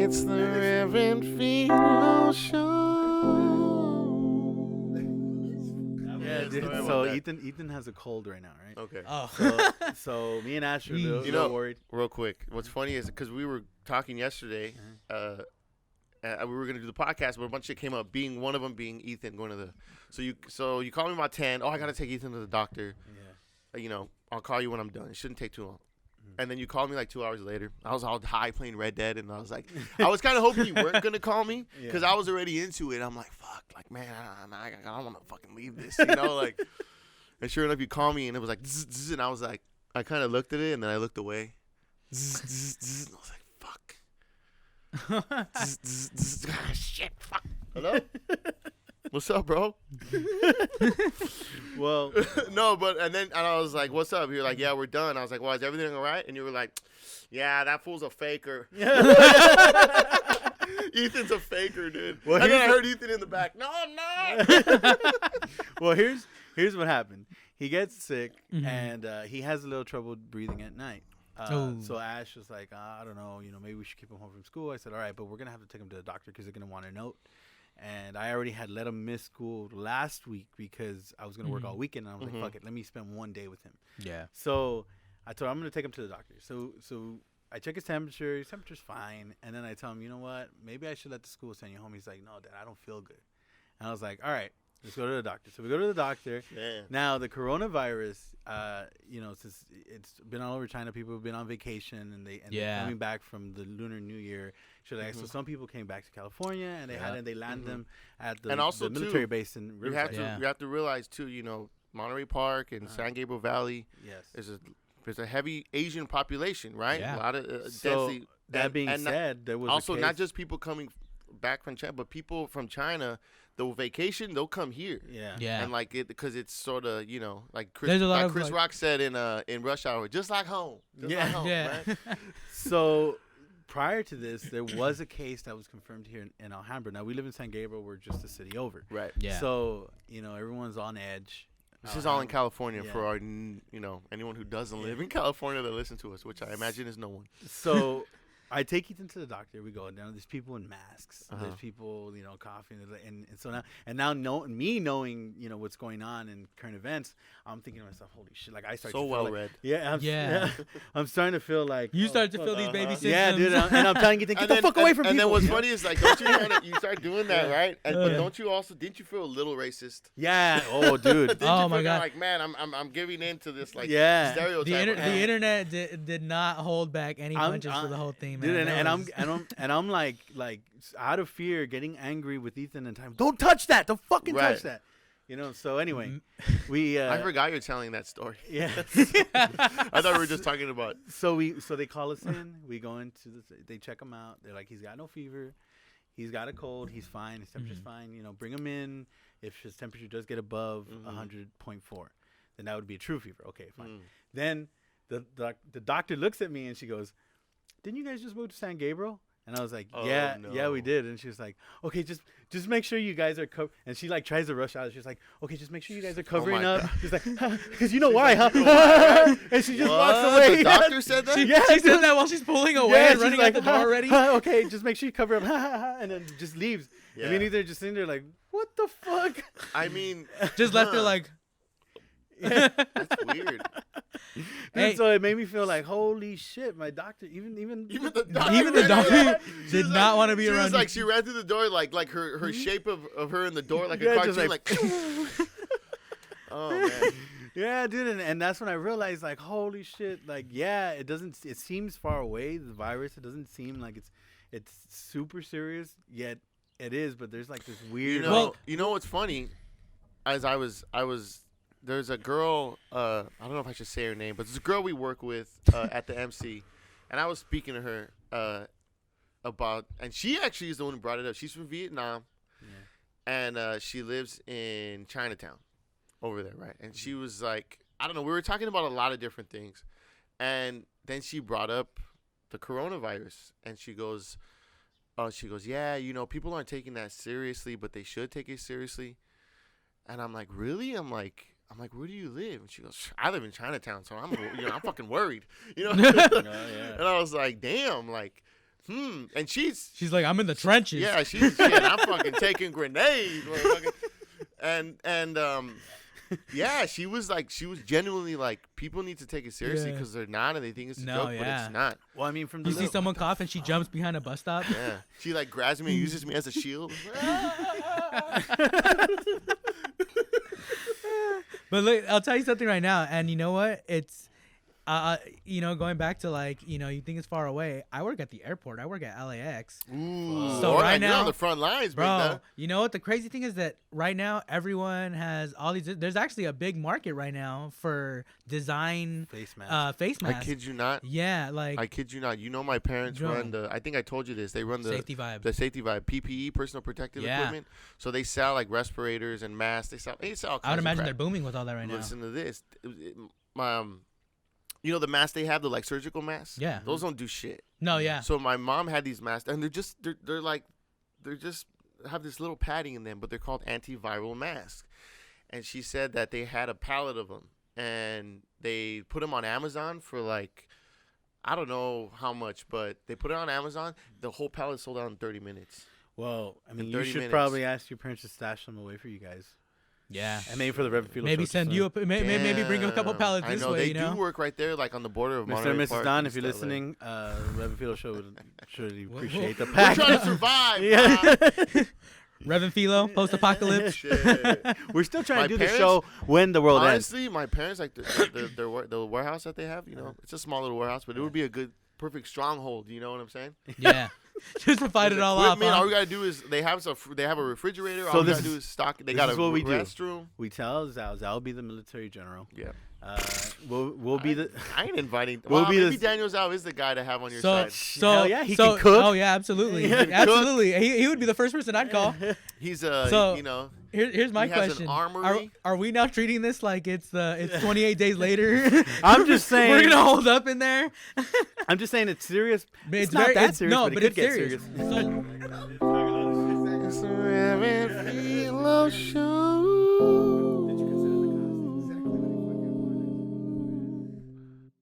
It's the Reverend Philo Show. Yeah, dude. So Ethan has a cold right now, right? Okay. Oh. So me and Ash are a You little know, worried. real quick, what's funny is because we were talking yesterday, we were gonna do the podcast, but a bunch of shit came up. One of them being Ethan going to the. So you called me about 10. Oh, I gotta take Ethan to the doctor. Yeah. I'll call you when I'm done. It shouldn't take too long. And then you called me like 2 hours later. I was all high playing Red Dead, and I was like, I was kind of hoping you weren't gonna call me because I was already into it. I'm like, fuck, like man, I don't want to fucking leave this, like. And sure enough, you call me, and it was like, zzz, zzz, and I was like, I kind of looked at it, and then I looked away. Zzz, zzz, zzz, and I was like, fuck. Zzz, zzz, zzz, shit, fuck. Hello? What's up, bro? Well, no, and I was like, what's up? You're like, yeah, we're done. I was like, well, is everything all right? And you were like, yeah, that fool's a faker. Ethan's a faker, dude. Well, and then I heard Ethan in the back. No, I'm not. Well, here's what happened. He gets sick, and he has a little trouble breathing at night. So Ash was like, I don't know, maybe we should keep him home from school. I said, all right, but we're going to have to take him to the doctor because they're going to want a note. And I already had let him miss school last week because I was going to work all weekend. And I was like, fuck it, let me spend one day with him. Yeah. So I told him I'm going to take him to the doctor. So I check his temperature. His temperature's fine. And then I tell him, you know what? Maybe I should let the school send you home. He's like, no, Dad, I don't feel good. And I was like, all right, let's go to the doctor. So we go to the doctor. Yeah. Now, the coronavirus, since it's been all over China, people have been on vacation and they're coming back from the Lunar New Year. So some people came back to California and they landed them at the military base in Riverside. You have to realize too, Monterey Park and San Gabriel Valley. Yes. There's a heavy Asian population, right? Yeah. A lot of density. That being said, there was also not just people coming back from China, but people from China. The vacation, they'll come here. Yeah. And like it, because it's sort of, like Chris Rock said in Rush Hour, just like home. Like home, right? So prior to this, there was a case that was confirmed here in Alhambra. Now we live in San Gabriel. We're just a city over. Right. Yeah. So everyone's on edge. This is all in California for our, anyone who doesn't live in California that listen to us, which I imagine is no one. So I take Ethan to the doctor. We go down. There's people in masks. There's people, coughing, and so now knowing what's going on in current events, I'm thinking to myself, holy shit! Like I start so to feel well read. I'm starting to feel like you start to feel these baby symptoms. Yeah, dude. And I'm telling you, get the fuck away from people. And then what's funny is like, don't you start doing that, right? But don't you also didn't you feel a little racist? Yeah. Oh, dude. Oh my god. Like man, I'm giving in to this stereotype. The internet did not hold back any punches for the whole thing. Dude, and I'm like out of fear, getting angry with Ethan and time. Don't touch that! Don't fucking touch that! So anyway, we. I forgot you're telling that story. Yeah. I thought we were just talking about. So they call us in. We go into they check him out. They're like, he's got no fever, he's got a cold, he's fine, his temperature's fine. Bring him in. If his temperature does get above 100.4, then that would be a true fever. Okay, fine. Then the doctor looks at me and she goes, didn't you guys just move to San Gabriel? And I was like, yeah, we did. And she was like, okay, just make sure you guys are covered. And she like tries to rush out. She's like, okay, just make sure you guys are covering up. She's like, because you know why, huh? And she just walks away. The doctor said that? She said that while she's pulling away and running out the door already. Okay, just make sure you cover up. And then just leaves. Yeah. I mean, either just sitting there like, what the fuck? I mean, just left her like. That's weird. And so it made me feel like, holy shit, my doctor, even the doctor did not want to be around. She ran through the door like her shape of her in the door like a cartoon, like oh man. Yeah, dude, and that's when I realized, like, holy shit, like, yeah, it seems far away, the virus. It doesn't seem like it's super serious, yet it is. But there's like this weird. You know what's funny? As I was. There's a girl, I don't know if I should say her name, but there's a girl we work with at the MC, and I was speaking to her about, and she actually is the one who brought it up. She's from Vietnam, and she lives in Chinatown over there, right? And she was like, I don't know, we were talking about a lot of different things, and then she brought up the coronavirus, and she goes, yeah, people aren't taking that seriously, but they should take it seriously. And I'm like, really? I'm like, where do you live? And she goes, I live in Chinatown, so I'm fucking worried, And I was like, damn, like, And she's like, I'm in the trenches. yeah, she's shit. I'm fucking taking grenades, motherfucker. And yeah, she was genuinely like, people need to take it seriously because they're not, and they think it's a joke, but it's not. Well, I mean, from the You see someone cough and she jumps behind a bus stop. Yeah, she like grabs me and uses me as a shield. But look, I'll tell you something right now, and you know what? It's going back to like, you think it's far away. I work at the airport. I work at LAX. Ooh, so right now, you're on the front lines, bro. You know what? The crazy thing is that right now everyone has all these. There's actually a big market right now for design face masks. I kid you not. Yeah, like I kid you not. My parents run the. I think I told you this. They run the Safety Vibe. The Safety Vibe PPE, personal protective equipment. So they sell like respirators and masks. They sell all kinds I would imagine of they're booming with all that right now. Listen to this. The masks they have, the like surgical masks. Yeah. Those don't do shit. No, yeah. So my mom had these masks, and they're just have this little padding in them, but they're called antiviral masks. And she said that they had a pallet of them, and they put them on Amazon for like, I don't know how much, but they put it on Amazon. The whole pallet sold out in 30 minutes. Well, I mean, you 30 should minutes. probably ask your parents to stash them away for you guys. Yeah, and maybe for the Reverend Philo maybe show, send you maybe bring a couple pallets this way. They do work right there, like on the border of Mr. and Monterey Mrs. Park Don, if you're listening, Reverend Philo show would surely appreciate the We're pack. trying to survive. Reverend Philo, post-apocalypse. We're still trying to do the show when the world ends. Honestly, my parents like the warehouse that they have. It's a small little warehouse, but it would be a good, perfect stronghold. You know what I'm saying? Yeah. Just to fight it all off. All we gotta do is they have a refrigerator. So all we gotta do is stock. They got a restroom. We tell Zao will be the military general. Yeah. We'll be the. I ain't inviting. Maybe Daniel Zhao is the guy to have on your side. Hell yeah, he can cook. Oh yeah, absolutely, absolutely. He would be the first person I'd call. He's Here's my question: Are we now treating this like it's 28 days later? I'm just saying we're gonna hold up in there. I'm just saying it's serious. It's not very, that serious. No, but it could get serious. So,